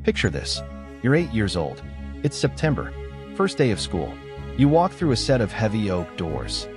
Picture this. You're 8 years old. It's September, first day of school. You walk through a set of heavy oak doors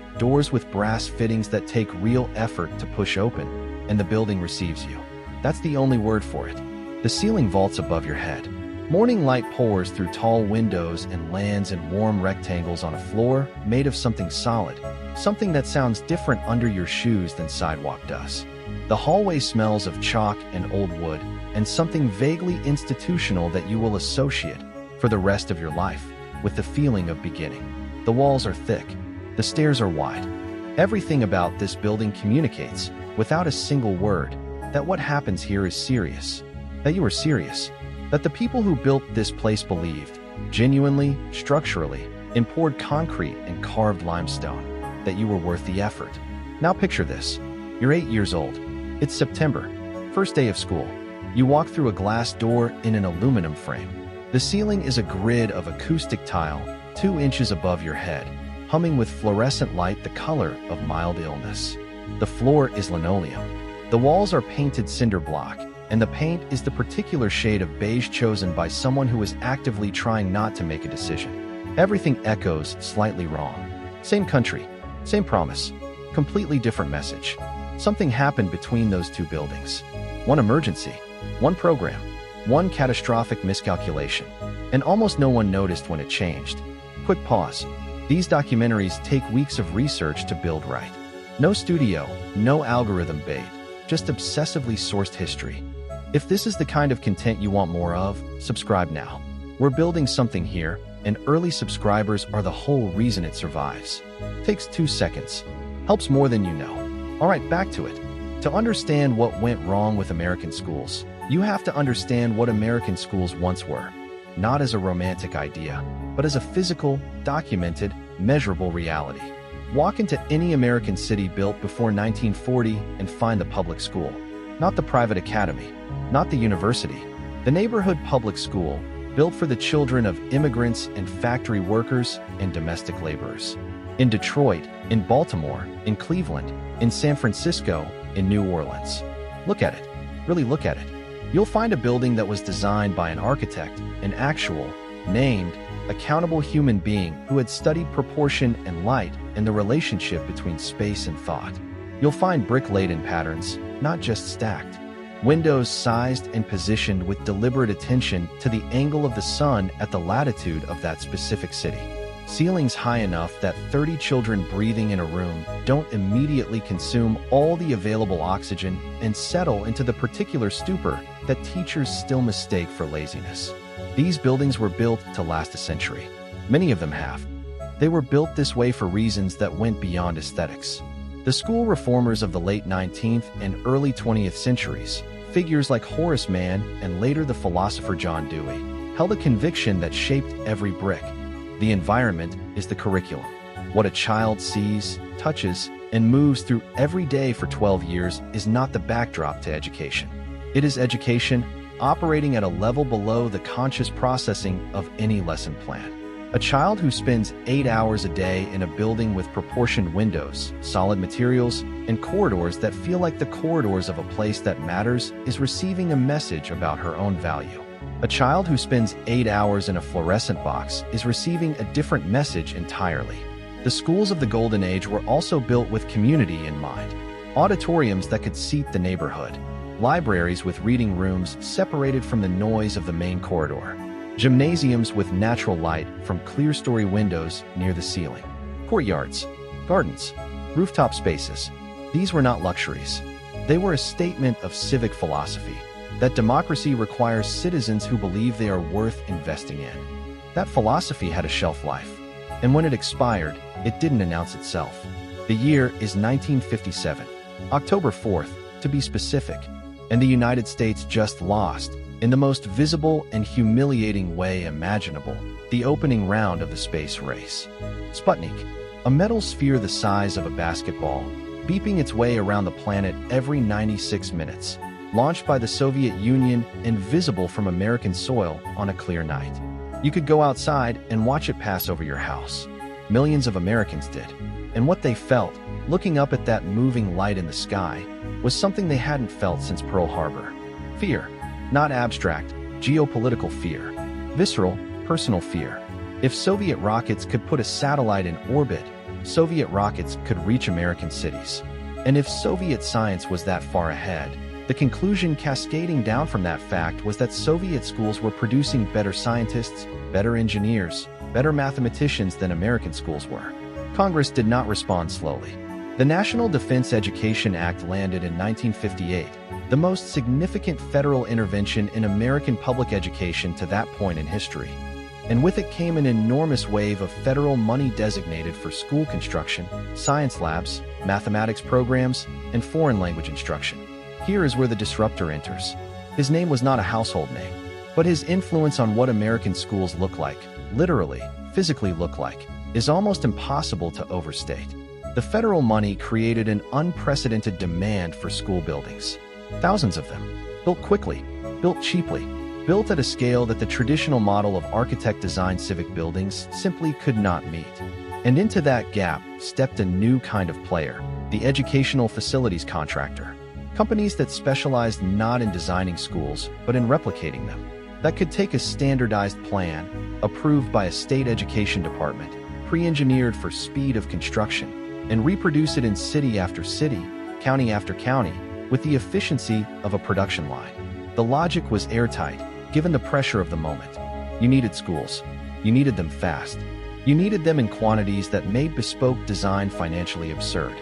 with brass fittings that take real effort to push open, and the building receives you. That's the only word for it. The ceiling vaults above your head. Morning light pours through tall windows and lands in warm rectangles on a floor made of something solid, something that sounds different under your shoes than sidewalk does. The hallway smells of chalk and old wood, and something vaguely institutional that you will associate, for the rest of your life, with the feeling of beginning. The walls are thick. The stairs are wide. Everything about this building communicates, without a single word, that what happens here is serious. That you are serious. That the people who built this place believed, genuinely, structurally, in poured concrete and carved limestone, that you were worth the effort. Now picture this. You're 8 years old. It's September, first day of school. You walk through a glass door in an aluminum frame. The ceiling is a grid of acoustic tile, 2 inches above your head, humming with fluorescent light the color of mild illness. The floor is linoleum. The walls are painted cinder block, and the paint is the particular shade of beige chosen by someone who is actively trying not to make a decision. Everything echoes slightly wrong. Same country, same promise, completely different message. Something happened between those two buildings. One emergency, one program, one catastrophic miscalculation, and almost no one noticed when it changed. Quick pause. These documentaries take weeks of research to build right. No studio, no algorithm bait, just obsessively sourced history. If this is the kind of content you want more of, subscribe now. We're building something here, and early subscribers are the whole reason it survives. Takes 2 seconds. Helps more than you know. All right, back to it. To understand what went wrong with American schools, you have to understand what American schools once were. Not as a romantic idea, but as a physical, documented, measurable reality. Walk into any American city built before 1940 and find the public school. Not the private academy, not the university. The neighborhood public school, built for the children of immigrants and factory workers and domestic laborers. In Detroit, in Baltimore, in Cleveland, in San Francisco, in New Orleans. Look at it. Really look at it. You'll find a building that was designed by an architect, an actual, named, accountable human being who had studied proportion and light and the relationship between space and thought. You'll find brick-laden patterns, not just stacked. Windows sized and positioned with deliberate attention to the angle of the sun at the latitude of that specific city. Ceilings high enough that 30 children breathing in a room don't immediately consume all the available oxygen and settle into the particular stupor that teachers still mistake for laziness. These buildings were built to last a century. Many of them have. They were built this way for reasons that went beyond aesthetics. The school reformers of the late 19th and early 20th centuries, figures like Horace Mann and later the philosopher John Dewey, held a conviction that shaped every brick. The environment is the curriculum. What a child sees, touches, and moves through every day for 12 years is not the backdrop to education. It is education operating at a level below the conscious processing of any lesson plan. A child who spends 8 hours a day in a building with proportioned windows, solid materials, and corridors that feel like the corridors of a place that matters is receiving a message about her own value. A child who spends 8 hours in a fluorescent box is receiving a different message entirely. The schools of the Golden Age were also built with community in mind. Auditoriums that could seat the neighborhood. Libraries with reading rooms separated from the noise of the main corridor. Gymnasiums with natural light from clear-story windows near the ceiling. Courtyards, gardens, rooftop spaces. These were not luxuries. They were a statement of civic philosophy, that democracy requires citizens who believe they are worth investing in. That philosophy had a shelf life, and when it expired, it didn't announce itself. The year is 1957, October 4th, to be specific, and the United States just lost, in the most visible and humiliating way imaginable, the opening round of the space race. Sputnik, a metal sphere the size of a basketball, beeping its way around the planet every 96 minutes, launched by the Soviet Union and visible from American soil on a clear night. You could go outside and watch it pass over your house. Millions of Americans did. And what they felt, looking up at that moving light in the sky, was something they hadn't felt since Pearl Harbor. Fear. Not abstract, geopolitical fear. Visceral, personal fear. If Soviet rockets could put a satellite in orbit, Soviet rockets could reach American cities. And if Soviet science was that far ahead, the conclusion cascading down from that fact was that Soviet schools were producing better scientists, better engineers, better mathematicians than American schools were. Congress did not respond slowly. The National Defense Education Act landed in 1958, the most significant federal intervention in American public education to that point in history. And with it came an enormous wave of federal money designated for school construction, science labs, mathematics programs, and foreign language instruction. Here is where the disruptor enters. His name was not a household name, but his influence on what American schools look like, literally, physically look like, is almost impossible to overstate. The federal money created an unprecedented demand for school buildings. Thousands of them, built quickly, built cheaply, built at a scale that the traditional model of architect-designed civic buildings simply could not meet. And into that gap stepped a new kind of player, the educational facilities contractor. Companies that specialized not in designing schools, but in replicating them. That could take a standardized plan, approved by a state education department, pre-engineered for speed of construction, and reproduce it in city after city, county after county, with the efficiency of a production line. The logic was airtight, given the pressure of the moment. You needed schools. You needed them fast. You needed them in quantities that made bespoke design financially absurd.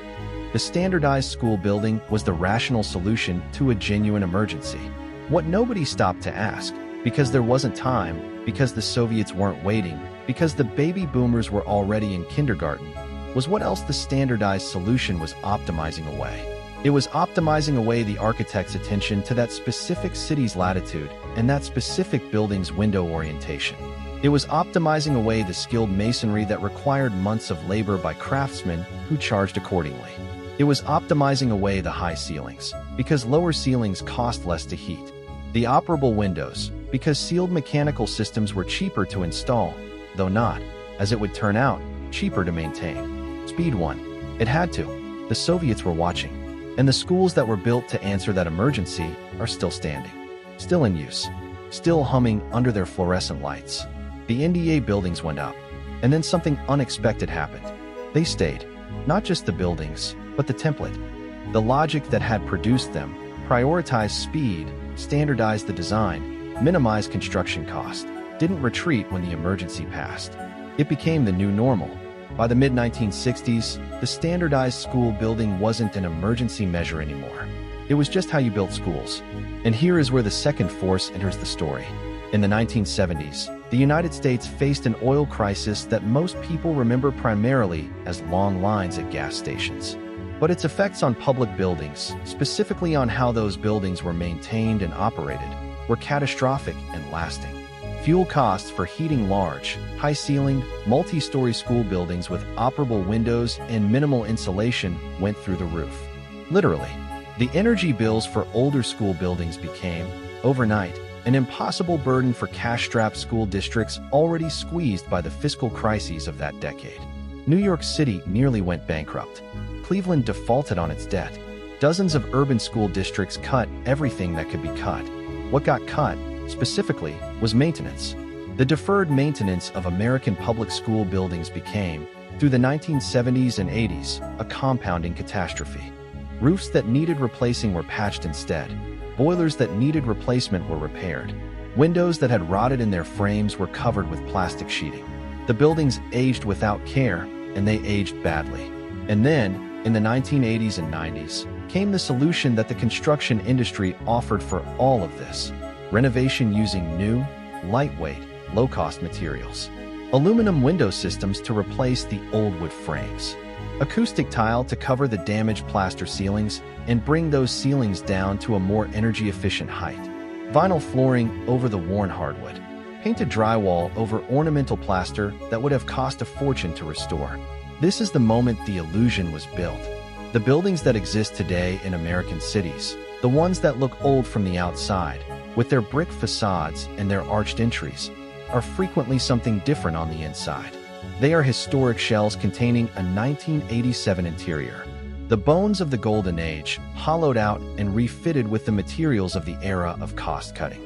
The standardized school building was the rational solution to a genuine emergency. What nobody stopped to ask, because there wasn't time, because the Soviets weren't waiting, because the baby boomers were already in kindergarten, was what else the standardized solution was optimizing away. It was optimizing away the architect's attention to that specific city's latitude and that specific building's window orientation. It was optimizing away the skilled masonry that required months of labor by craftsmen who charged accordingly. It was optimizing away the high ceilings, because lower ceilings cost less to heat. The operable windows, because sealed mechanical systems were cheaper to install, though not, as it would turn out, cheaper to maintain. Speed won. It had to. The Soviets were watching. And the schools that were built to answer that emergency are still standing, still in use, still humming under their fluorescent lights. The NDA buildings went up, and then something unexpected happened. They stayed. Not just the buildings, but the template. The logic that had produced them, prioritized speed, standardized the design, minimized construction cost, didn't retreat when the emergency passed. It became the new normal. By the mid-1960s, the standardized school building wasn't an emergency measure anymore. It was just how you built schools. And here is where the second force enters the story. In the 1970s, the United States faced an oil crisis that most people remember primarily as long lines at gas stations. But its effects on public buildings, specifically on how those buildings were maintained and operated, were catastrophic and lasting. Fuel costs for heating large, high-ceilinged, multi-story school buildings with operable windows and minimal insulation went through the roof. Literally, the energy bills for older school buildings became, overnight, an impossible burden for cash-strapped school districts already squeezed by the fiscal crises of that decade. New York City nearly went bankrupt. Cleveland defaulted on its debt. Dozens of urban school districts cut everything that could be cut. What got cut, specifically, was maintenance. The deferred maintenance of American public school buildings became, through the 1970s and 80s, a compounding catastrophe. Roofs that needed replacing were patched instead. Boilers that needed replacement were repaired. Windows that had rotted in their frames were covered with plastic sheeting. The buildings aged without care, and they aged badly. And then, in the 1980s and 90s, came the solution that the construction industry offered for all of this: renovation using new, lightweight, low-cost materials. Aluminum window systems to replace the old wood frames. Acoustic tile to cover the damaged plaster ceilings and bring those ceilings down to a more energy-efficient height. Vinyl flooring over the worn hardwood. Painted drywall over ornamental plaster that would have cost a fortune to restore. This is the moment the illusion was built. The buildings that exist today in American cities, the ones that look old from the outside, with their brick facades and their arched entries, are frequently something different on the inside. They are historic shells containing a 1987 interior. The bones of the Golden Age, hollowed out and refitted with the materials of the era of cost-cutting.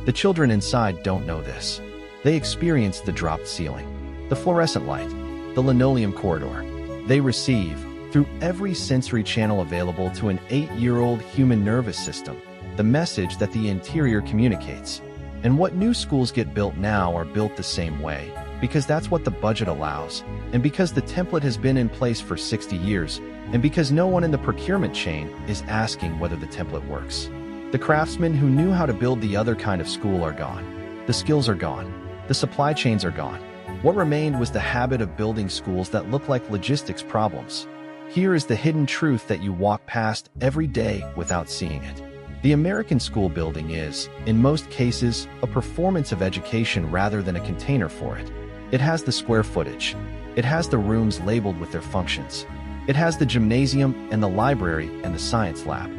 The children inside don't know this. They experience the dropped ceiling, the fluorescent light, the linoleum corridor. They receive, through every sensory channel available to an 8-year-old human nervous system, the message that the interior communicates. And what new schools get built now are built the same way, because that's what the budget allows, and because the template has been in place for 60 years, and because no one in the procurement chain is asking whether the template works. The craftsmen who knew how to build the other kind of school are gone. The skills are gone. The supply chains are gone. What remained was the habit of building schools that look like logistics problems. Here is the hidden truth that you walk past every day without seeing it. The American school building is, in most cases, a performance of education rather than a container for it. It has the square footage. It has the rooms labeled with their functions. It has the gymnasium and the library and the science lab.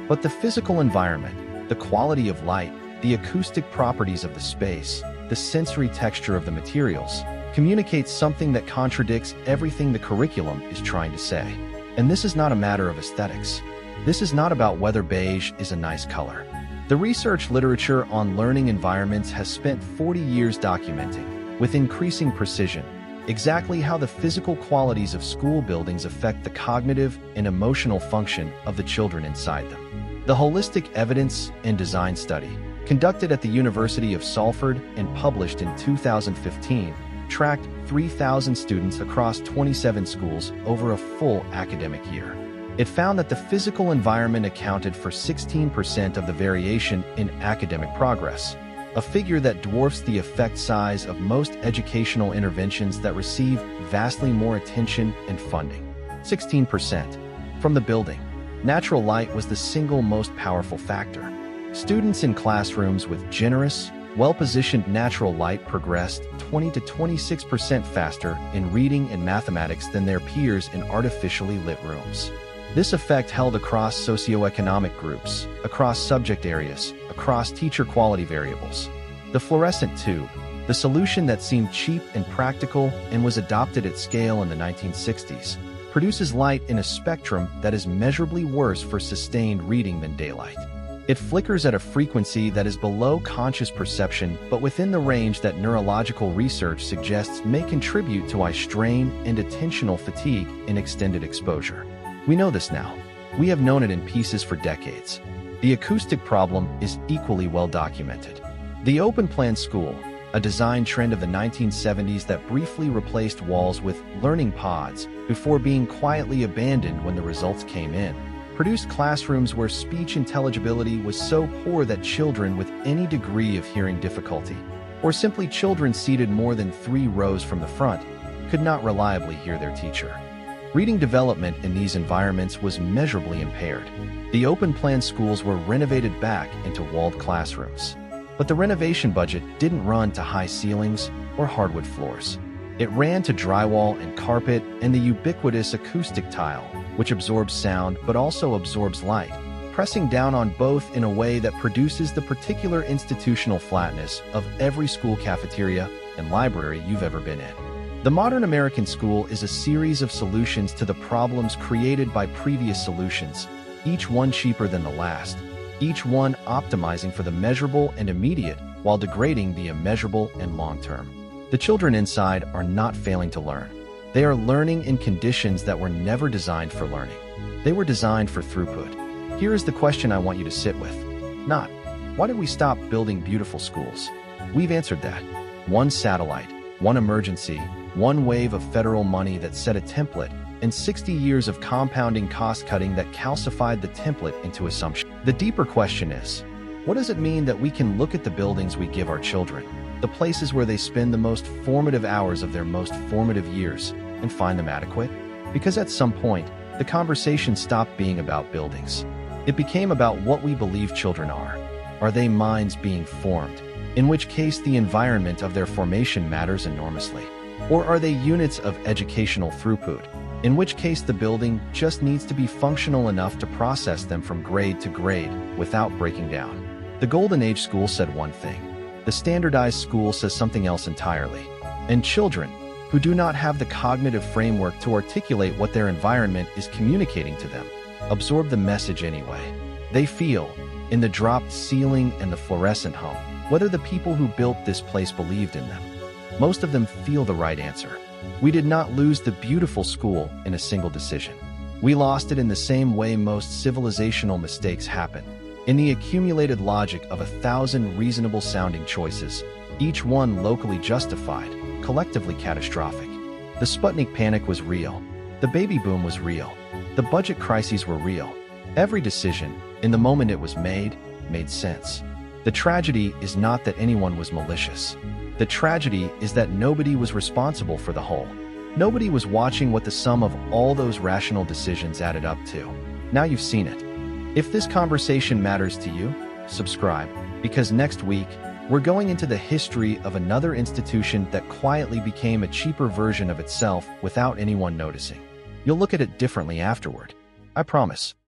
But the physical environment, the quality of light, the acoustic properties of the space, the sensory texture of the materials, communicates something that contradicts everything the curriculum is trying to say. And this is not a matter of aesthetics. This is not about whether beige is a nice color. The research literature on learning environments has spent 40 years documenting, with increasing precision, exactly how the physical qualities of school buildings affect the cognitive and emotional function of the children inside them. The Holistic Evidence and Design Study, conducted at the University of Salford and published in 2015, tracked 3,000 students across 27 schools over a full academic year. It found that the physical environment accounted for 16% of the variation in academic progress, a figure that dwarfs the effect size of most educational interventions that receive vastly more attention and funding. 16%. From the building, natural light was the single most powerful factor. Students in classrooms with generous, well-positioned natural light progressed 20 to 26% faster in reading and mathematics than their peers in artificially lit rooms. This effect held across socioeconomic groups, across subject areas, across teacher quality variables. The fluorescent tube, the solution that seemed cheap and practical and was adopted at scale in the 1960s, produces light in a spectrum that is measurably worse for sustained reading than daylight. It flickers at a frequency that is below conscious perception but within the range that neurological research suggests may contribute to eye strain and attentional fatigue in extended exposure. We know this now. We have known it in pieces for decades. The acoustic problem is equally well documented. The open-plan school, a design trend of the 1970s that briefly replaced walls with learning pods before being quietly abandoned when the results came in, produced classrooms where speech intelligibility was so poor that children with any degree of hearing difficulty, or simply children seated more than 3 rows from the front, could not reliably hear their teacher. Reading development in these environments was measurably impaired. The open-plan schools were renovated back into walled classrooms. But the renovation budget didn't run to high ceilings or hardwood floors. It ran to drywall and carpet and the ubiquitous acoustic tile, which absorbs sound but also absorbs light, pressing down on both in a way that produces the particular institutional flatness of every school cafeteria and library you've ever been in. The modern American school is a series of solutions to the problems created by previous solutions, each one cheaper than the last, each one optimizing for the measurable and immediate while degrading the immeasurable and long-term. The children inside are not failing to learn. They are learning in conditions that were never designed for learning. They were designed for throughput. Here is the question I want you to sit with. Not, why did we stop building beautiful schools? We've answered that. One satellite, one emergency, one wave of federal money that set a template, and 60 years of compounding cost-cutting that calcified the template into assumption. The deeper question is, what does it mean that we can look at the buildings we give our children, the places where they spend the most formative hours of their most formative years, and find them adequate? Because at some point, the conversation stopped being about buildings. It became about what we believe children are. Are they minds being formed? In which case the environment of their formation matters enormously. Or are they units of educational throughput? In which case the building just needs to be functional enough to process them from grade to grade without breaking down. The Golden Age school said one thing. The standardized school says something else entirely. And children, who do not have the cognitive framework to articulate what their environment is communicating to them, absorb the message anyway. They feel, in the dropped ceiling and the fluorescent hum, whether the people who built this place believed in them. Most of them feel the right answer. We did not lose the beautiful school in a single decision. We lost it in the same way most civilizational mistakes happen, in the accumulated logic of 1,000 reasonable-sounding choices, each one locally justified, collectively catastrophic. The Sputnik panic was real. The baby boom was real. The budget crises were real. Every decision, in the moment it was made sense. The tragedy is not that anyone was malicious. The tragedy is that nobody was responsible for the whole. Nobody was watching what the sum of all those rational decisions added up to. Now you've seen it. If this conversation matters to you, subscribe, because next week, we're going into the history of another institution that quietly became a cheaper version of itself without anyone noticing. You'll look at it differently afterward. I promise.